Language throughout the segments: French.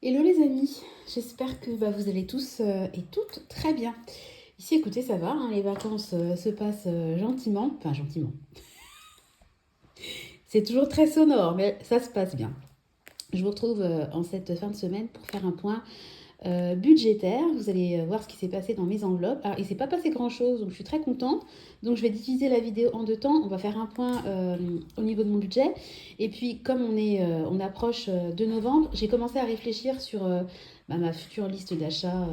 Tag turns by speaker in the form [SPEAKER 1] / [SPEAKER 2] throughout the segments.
[SPEAKER 1] Hello les amis, j'espère que vous allez tous et toutes très bien. Ici écoutez ça va, hein, les vacances se passent gentiment, enfin gentiment. C'est toujours très sonore mais ça se passe bien. Je vous retrouve en cette fin de semaine pour faire un point budgétaire. Vous allez voir ce qui s'est passé dans mes enveloppes. Alors, il ne s'est pas passé grand-chose, donc je suis très contente. Donc, je vais diviser la vidéo en deux temps. On va faire un point au niveau de mon budget. Et puis, comme on approche de novembre, j'ai commencé à réfléchir sur ma future liste d'achats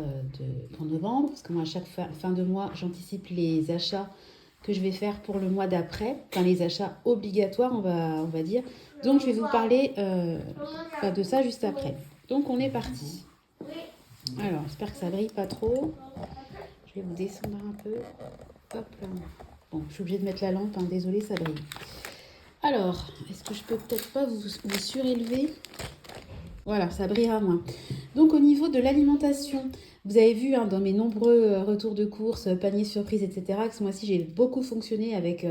[SPEAKER 1] pour novembre. Parce que moi, à chaque fin de mois, j'anticipe les achats que je vais faire pour le mois d'après. Enfin, les achats obligatoires, on va dire. Donc, je vais vous parler de ça juste après. Donc, on est parti. Alors, j'espère que ça brille pas trop. Je vais vous descendre un peu. Hop là. Bon, je suis obligée de mettre la lampe, hein. Désolée, ça brille. Alors, est-ce que je peux peut-être pas vous surélever? Voilà, ça brillera moins. Donc, au niveau de l'alimentation, vous avez vu dans mes nombreux retours de courses, paniers surprises, etc., que ce mois-ci, j'ai beaucoup fonctionné avec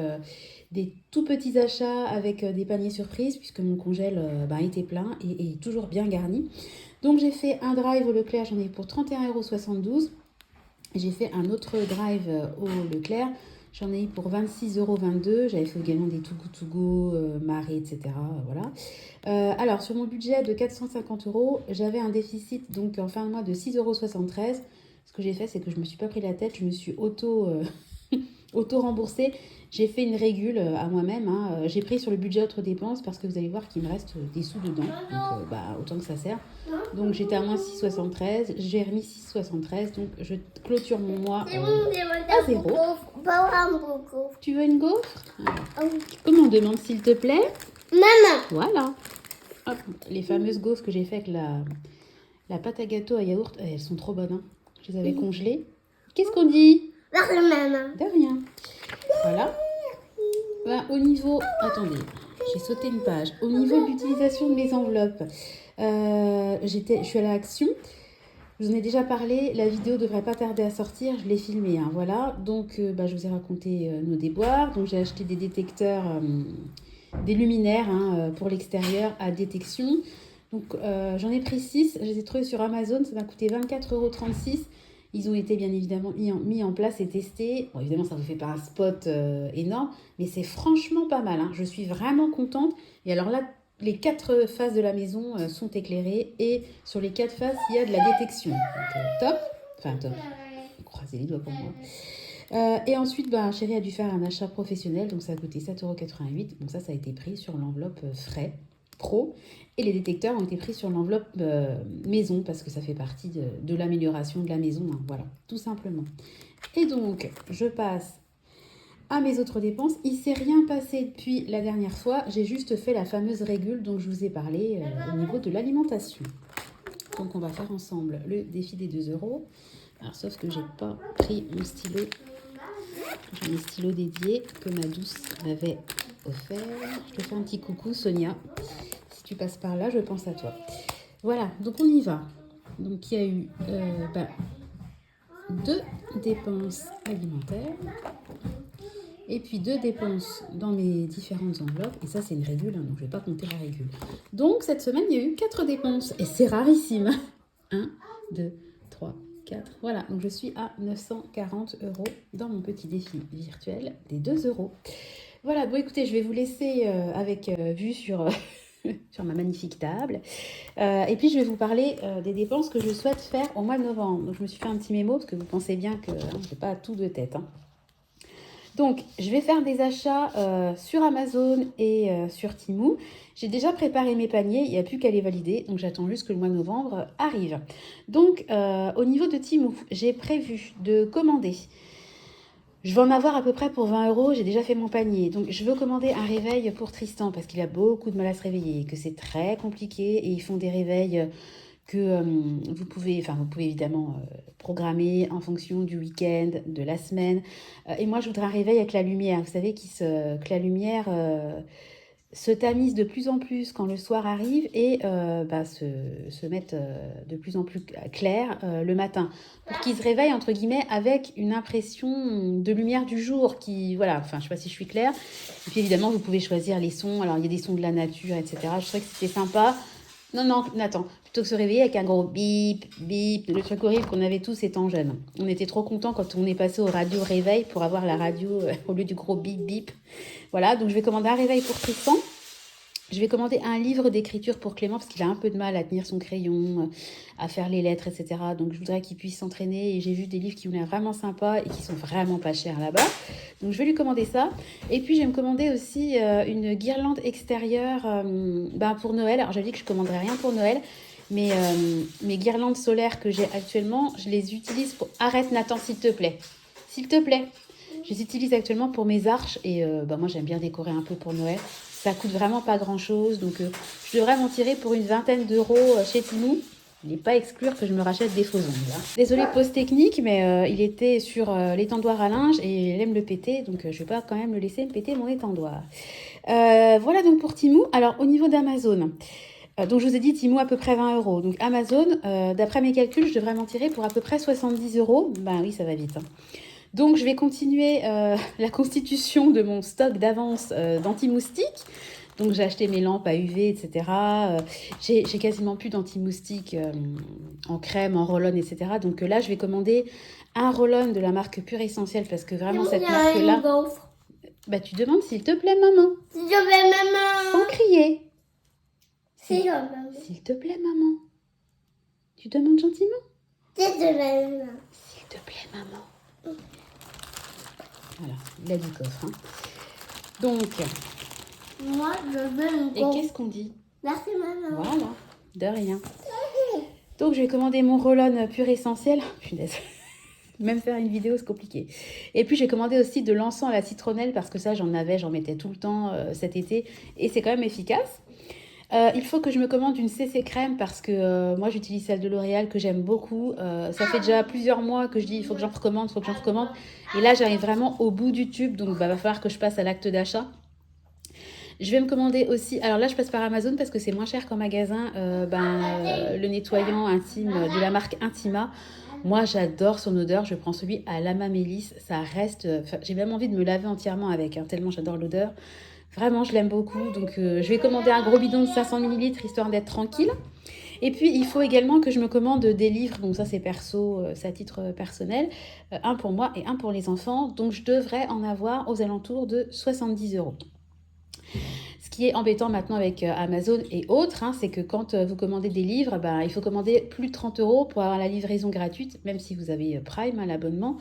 [SPEAKER 1] des tout petits achats, avec des paniers surprises, puisque mon congèle était plein et toujours bien garni. Donc j'ai fait un drive au Leclerc, j'en ai pour 31,72 €. J'ai fait un autre drive au Leclerc, j'en ai eu pour 26,22 €. J'avais fait également des Too Good To Go, Marais, etc. Voilà. Alors sur mon budget de 450 €, j'avais un déficit donc en fin de mois de 6,73 €. Ce que j'ai fait, c'est que je ne me suis pas pris la tête, je me suis auto-remboursée. J'ai fait une régule à moi-même. J'ai pris sur le budget autres dépenses parce que vous allez voir qu'il me reste des sous dedans. Donc, autant que ça sert. Donc, j'étais à moins 6,73. J'ai remis 6,73. Donc, je clôture mon mois à zéro. Tu veux une gaufre? Comment on demande, s'il te plaît?
[SPEAKER 2] Maman.
[SPEAKER 1] Voilà. Hop, les fameuses gaufres que j'ai fait avec la pâte à gâteau à yaourt, elles sont trop bonnes. Hein. Je les avais congelées. Qu'est-ce qu'on dit?
[SPEAKER 2] Maman.
[SPEAKER 1] De rien. Voilà. Au niveau... Attendez, j'ai sauté une page. Au niveau de l'utilisation de mes enveloppes, je suis à l'action. Je vous en ai déjà parlé. La vidéo devrait pas tarder à sortir. Je l'ai filmée. Hein, voilà. Donc, je vous ai raconté nos déboires. Donc, j'ai acheté des détecteurs, des luminaires pour l'extérieur à détection. Donc, j'en ai pris 6. Je les ai trouvés sur Amazon. Ça m'a coûté 24,36 €. Ils ont été bien évidemment mis en place et testés. Bon, évidemment, ça ne vous fait pas un spot énorme, mais c'est franchement pas mal. Hein. Je suis vraiment contente. Et alors là, les 4 faces de la maison sont éclairées et sur les 4 faces, il y a de la détection. Donc, top. Enfin, top. Croisez les doigts pour moi. Et ensuite, chérie a dû faire un achat professionnel, donc ça a coûté 7,88 €. Donc ça a été pris sur l'enveloppe frais pro. Et les détecteurs ont été pris sur l'enveloppe maison parce que ça fait partie de l'amélioration de la maison. Hein, voilà, tout simplement. Et donc, je passe à mes autres dépenses. Il ne s'est rien passé depuis la dernière fois. J'ai juste fait la fameuse régule dont je vous ai parlé au niveau de l'alimentation. Donc, on va faire ensemble le défi des 2 €. Alors, sauf que j'ai pas pris mon stylo. J'ai un stylo dédié que ma douce m'avait offert. Je te fais un petit coucou, Sonia. Si tu passes par là, je pense à toi. Voilà, donc on y va. Donc il y a eu 2 dépenses alimentaires et puis 2 dépenses dans mes différentes enveloppes. Et ça, c'est une régule, donc je ne vais pas compter la régule. Donc cette semaine, il y a eu 4 dépenses et c'est rarissime. 1, 2, 3, 4. Voilà, donc je suis à 940 € dans mon petit défi virtuel des 2 €. Voilà, bon écoutez, je vais vous laisser avec vue sur... sur ma magnifique table. Et puis, je vais vous parler des dépenses que je souhaite faire au mois de novembre. Donc, je me suis fait un petit mémo parce que vous pensez bien que je n'ai pas tout de tête. Hein. Donc, je vais faire des achats sur Amazon et sur Temu. J'ai déjà préparé mes paniers, il n'y a plus qu'à les valider. Donc, j'attends juste que le mois de novembre arrive. Donc, au niveau de Temu, j'ai prévu de commander. Je vais en avoir à peu près pour 20 €. J'ai déjà fait mon panier. Donc, je veux commander un réveil pour Tristan parce qu'il a beaucoup de mal à se réveiller, que c'est très compliqué. Et ils font des réveils que vous pouvez évidemment programmer en fonction du week-end, de la semaine. Et moi, je voudrais un réveil avec la lumière. Vous savez que la lumière se tamise de plus en plus quand le soir arrive et se mettent de plus en plus clair le matin pour qu'ils se réveillent entre guillemets avec une impression de lumière du jour qui voilà, enfin je sais pas si je suis claire. Et puis évidemment vous pouvez choisir les sons, alors il y a des sons de la nature etc. Je trouvais que c'était sympa Non, non, Nathan, plutôt que se réveiller avec un gros bip, bip, le truc horrible qu'on avait tous étant jeunes. On était trop contents quand on est passé au radio réveil pour avoir la radio au lieu du gros bip, bip. Voilà, donc je vais commander un réveil pour Tristan. Je vais commander un livre d'écriture pour Clément parce qu'il a un peu de mal à tenir son crayon, à faire les lettres, etc. Donc je voudrais qu'il puisse s'entraîner et j'ai vu des livres qui ont l'air vraiment sympas et qui sont vraiment pas chers là-bas. Donc je vais lui commander ça. Et puis je vais me commander aussi une guirlande extérieure pour Noël. Alors j'avais dit que je ne commanderais rien pour Noël, mais mes guirlandes solaires que j'ai actuellement, je les utilise pour... Arrête Nathan, s'il te plaît. S'il te plaît. Je les utilise actuellement pour mes arches et moi j'aime bien décorer un peu pour Noël. Ça coûte vraiment pas grand chose, donc je devrais m'en tirer pour une vingtaine d'euros chez Temu. Il n'est pas exclure que je me rachète des faux ongles. Désolée, pause technique, mais il était sur l'étendoir à linge et il aime le péter, donc je vais pas quand même le laisser me péter mon étendoir. Voilà donc pour Temu. Alors au niveau d'Amazon, donc je vous ai dit Temu à peu près 20 euros. Donc Amazon, d'après mes calculs, je devrais m'en tirer pour à peu près 70 euros. Ben oui, ça va vite. Hein. Donc, je vais continuer la constitution de mon stock d'avance d'anti-moustiques. Donc, j'ai acheté mes lampes à UV, etc. J'ai quasiment plus d'anti-moustiques en crème, en roll-on, etc. Donc là, je vais commander un roll-on de la marque Pure Essentiel parce que vraiment, cette marque-là... Bah, tu demandes s'il te plaît, maman.
[SPEAKER 2] S'il te plaît, maman.
[SPEAKER 1] Sans crier.
[SPEAKER 2] S'il
[SPEAKER 1] te plaît, maman. Tu demandes gentiment.
[SPEAKER 2] S'il te plaît, maman.
[SPEAKER 1] S'il te plaît, maman. Voilà, il a du coffre. Hein. Donc,
[SPEAKER 2] moi, je veux une
[SPEAKER 1] et qu'est-ce qu'on dit?
[SPEAKER 2] Merci, maman.
[SPEAKER 1] Voilà, de rien. Donc, je vais commander mon roll-on Pure Essentiel. Punaise. Même faire une vidéo, c'est compliqué. Et puis, j'ai commandé aussi de l'encens à la citronnelle parce que ça, j'en mettais tout le temps cet été. Et c'est quand même efficace. Il faut que je me commande une CC crème parce que moi j'utilise celle de L'Oréal que j'aime beaucoup. Ça fait déjà plusieurs mois que je dis il faut que j'en recommande, Et là j'arrive vraiment au bout du tube, donc va falloir que je passe à l'acte d'achat. Je vais me commander aussi, alors là je passe par Amazon parce que c'est moins cher qu'en magasin, le nettoyant intime de la marque Intima. Moi j'adore son odeur, je prends celui à l'Ama Mélis, ça reste, j'ai même envie de me laver entièrement avec, hein, tellement j'adore l'odeur. Vraiment, je l'aime beaucoup. Donc, je vais commander un gros bidon de 500 ml histoire d'être tranquille. Et puis, il faut également que je me commande des livres. Donc, ça, c'est perso, c'est à titre personnel. Un pour moi et un pour les enfants. Donc, je devrais en avoir aux alentours de 70 euros. Ce qui est embêtant maintenant avec Amazon et autres, hein, c'est que quand vous commandez des livres, il faut commander plus de 30 euros pour avoir la livraison gratuite, même si vous avez Prime, hein, l'abonnement.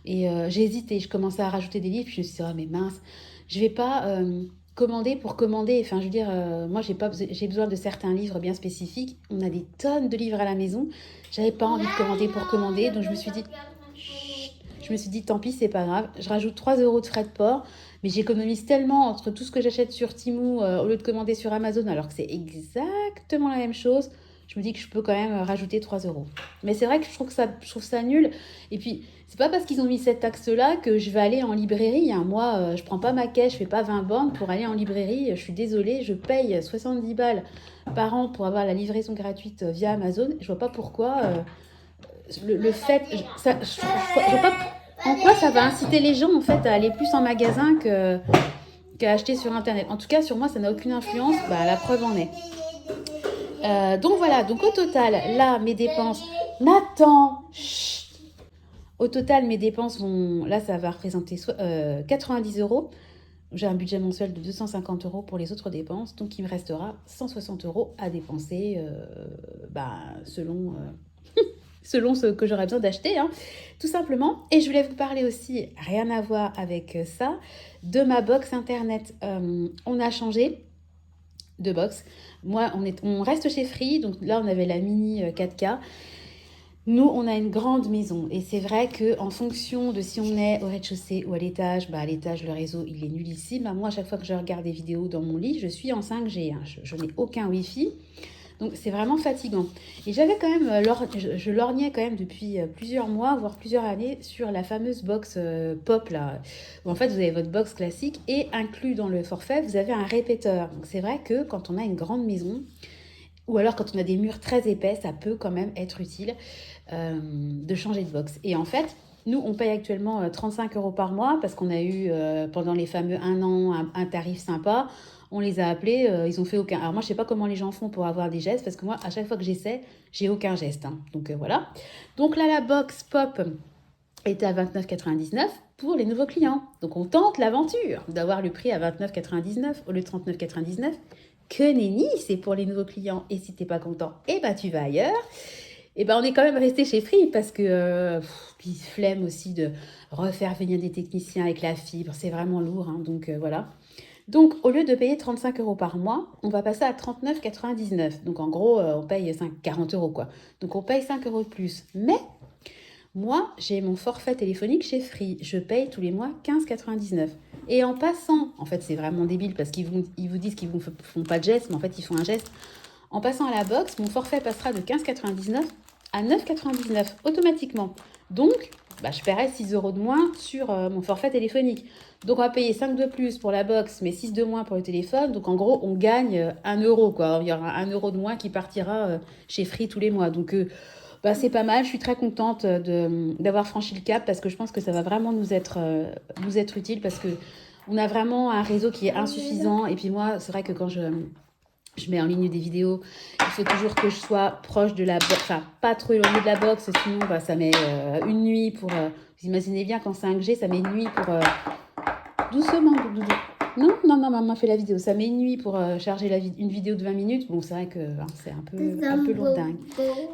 [SPEAKER 1] Et j'ai hésité, je commençais à rajouter des livres, puis je me suis dit, oh mais mince, je vais pas commander pour commander. Enfin, je veux dire, moi, j'ai besoin de certains livres bien spécifiques. On a des tonnes de livres à la maison. J'avais pas envie de commander pour commander, donc je me suis dit, tant pis, c'est pas grave. Je rajoute 3 euros de frais de port, mais j'économise tellement entre tout ce que j'achète sur Temu au lieu de commander sur Amazon, alors que c'est exactement la même chose. Je me dis que je peux quand même rajouter 3 euros. Mais c'est vrai que je trouve ça nul. Et puis, c'est pas parce qu'ils ont mis cette taxe-là que je vais aller en librairie. Hein. Moi, je prends pas ma caisse, je fais pas 20 bornes pour aller en librairie. Je suis désolée, je paye 70 balles par an pour avoir la livraison gratuite via Amazon. Je vois pas pourquoi le fait... je vois pas en quoi ça va inciter les gens en fait à aller plus en magasin qu'à acheter sur Internet. En tout cas, sur moi, ça n'a aucune influence. La preuve en est. Donc voilà, donc au total, là, mes dépenses... Nathan, chut. Au total, mes dépenses vont... Là, ça va représenter 90 euros. J'ai un budget mensuel de 250 euros pour les autres dépenses. Donc, il me restera 160 euros à dépenser selon... selon ce que j'aurais besoin d'acheter, hein, tout simplement. Et je voulais vous parler aussi, rien à voir avec ça, de ma box internet. On a changé de box. Moi, on reste chez Free, donc là, on avait la mini 4K. Nous, on a une grande maison et c'est vrai qu'en fonction de si on est au rez-de-chaussée ou à l'étage, à l'étage, le réseau, il est nullissime. Moi, à chaque fois que je regarde des vidéos dans mon lit, je suis en 5G. Hein. Je n'ai aucun Wi-Fi. Donc, c'est vraiment fatigant. Et j'avais quand même, je lorgnais quand même depuis plusieurs mois, voire plusieurs années, sur la fameuse box pop, là, où en fait, vous avez votre box classique et inclus dans le forfait, vous avez un répéteur. Donc, c'est vrai que quand on a une grande maison, ou alors quand on a des murs très épais, ça peut quand même être utile de changer de box. Et en fait, nous, on paye actuellement 35 euros par mois parce qu'on a eu, pendant les fameux 1 an, un tarif sympa. On les a appelés, ils ont fait aucun. Alors moi, je sais pas comment les gens font pour avoir des gestes, parce que moi, à chaque fois que j'essaie, j'ai aucun geste. Hein. Donc voilà. Donc là, la box pop était à 29,99 pour les nouveaux clients. Donc on tente l'aventure d'avoir le prix à 29,99 au lieu de 39,99. Que nenni, c'est pour les nouveaux clients. Et si t'es pas content, eh ben tu vas ailleurs. Et ben on est quand même resté chez Free parce que puis flemme aussi de refaire venir des techniciens avec la fibre. C'est vraiment lourd. Hein, donc voilà. Donc, au lieu de payer 35 € par mois, on va passer à 39,99 €. Donc, en gros, on paye 40 € quoi. Donc, on paye 5 € de plus. Mais, moi, j'ai mon forfait téléphonique chez Free. Je paye tous les mois 15,99 €. Et en passant, en fait, c'est vraiment débile parce ils vous disent qu'ils ne font pas de geste, mais en fait, ils font un geste. En passant à la box, mon forfait passera de 15,99 € à 9,99 € automatiquement. Donc, je paierai 6 € de moins sur mon forfait téléphonique. Donc, on va payer 5 de plus pour la box, mais 6 de moins pour le téléphone. Donc, en gros, on gagne 1 €, quoi. Il y aura 1 € de moins qui partira chez Free tous les mois. Donc, c'est pas mal. Je suis très contente d'avoir franchi le cap parce que je pense que ça va vraiment nous être utile parce que on a vraiment un réseau qui est insuffisant. Et puis moi, c'est vrai que quand je mets en ligne des vidéos, il faut toujours que je sois proche de la box, enfin pas trop éloigné de la box, sinon ça met une nuit pour... vous imaginez bien qu'en 5G, ça met une nuit pour... doucement, doudou. Non, maman fait la vidéo. Ça met une nuit pour charger une vidéo de 20 minutes. Bon, c'est vrai que c'est un peu lourdingue.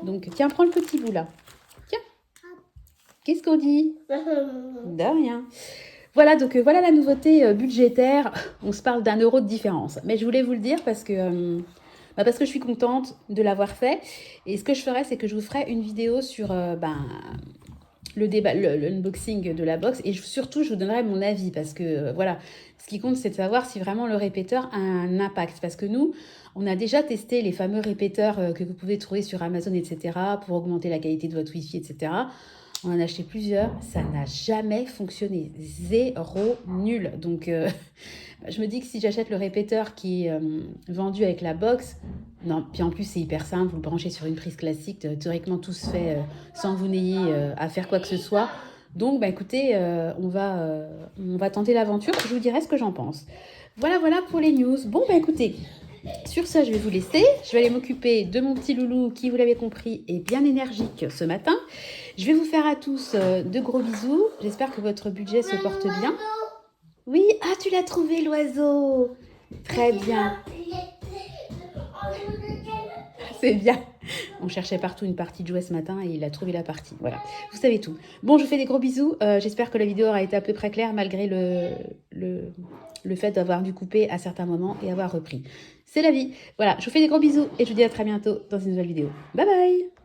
[SPEAKER 1] Donc, tiens, prends le petit bout là. Tiens. Qu'est-ce qu'on dit? De rien. Voilà, donc voilà la nouveauté budgétaire. On se parle d'1 € de différence. Mais je voulais vous le dire parce que je suis contente de l'avoir fait. Et ce que je ferai, c'est que je vous ferai une vidéo sur l'unboxing de la box. Et surtout, je vous donnerai mon avis parce que voilà, ce qui compte, c'est de savoir si vraiment le répéteur a un impact. Parce que nous, on a déjà testé les fameux répéteurs que vous pouvez trouver sur Amazon, etc. pour augmenter la qualité de votre Wi-Fi, etc. On en a acheté plusieurs, ça n'a jamais fonctionné. Zéro, nul. Donc, je me dis que si j'achète le répéteur qui est vendu avec la box, non, puis en plus, c'est hyper simple. Vous le branchez sur une prise classique. Théoriquement, tout se fait sans que vous n'ayez à faire quoi que ce soit. Donc, écoutez, on va tenter l'aventure. Je vous dirai ce que j'en pense. Voilà pour les news. Bon, écoutez, sur ça, je vais vous laisser. Je vais aller m'occuper de mon petit loulou qui, vous l'avez compris, est bien énergique ce matin. Je vais vous faire à tous de gros bisous. J'espère que votre budget se porte bien. Oui, tu l'as trouvé l'oiseau. Très bien. C'est bien. On cherchait partout une partie de jouet ce matin et il a trouvé la partie. Voilà, vous savez tout. Bon, je vous fais des gros bisous. J'espère que la vidéo aura été à peu près claire malgré le fait d'avoir dû couper à certains moments et avoir repris. C'est la vie. Voilà, je vous fais des gros bisous et je vous dis à très bientôt dans une nouvelle vidéo. Bye bye.